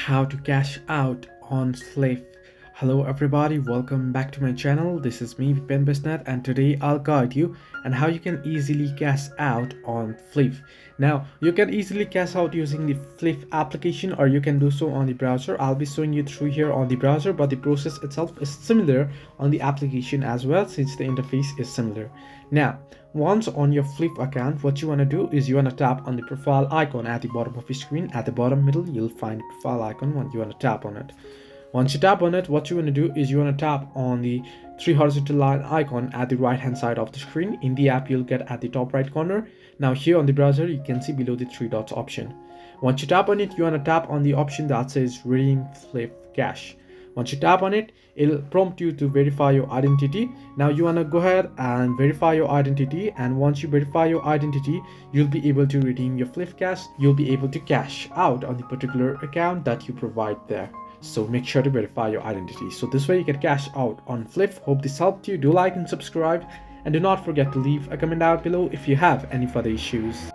how to cash out on Fliff. Hello everybody, welcome back to my channel. This is me, Pen Bisnet, and today I'll guide you on how you can easily cash out on Fliff. Now you can easily cash out using the Fliff application, or you can do so on the browser. I'll be showing you through here on the browser, but the process itself is similar on the application as well, since the interface is similar. Now once on your Fliff account, what you want to do is you want to tap on the profile icon at the bottom of your screen. At the bottom middle, you'll find the profile icon. When you want to tap on it, once you tap on it, what you want to do is you want to tap on the three horizontal line icon at the right hand side of the screen. In the app, you'll get at the top right corner. Now here on the browser, you can see below the three dots option. Once you tap on it, you want to tap on the option that says redeem Fliff cash. Once you tap on it, it'll prompt you to verify your identity. Now you want to go ahead and verify your identity, and once you verify your identity, you'll be able to redeem your Fliff cash. You'll be able to cash out on the particular account that you provide there. So make sure to verify your identity. So this way you can cash out on Fliff. Hope this helped you. Do like and subscribe, and do not forget to leave a comment down below if you have any further issues.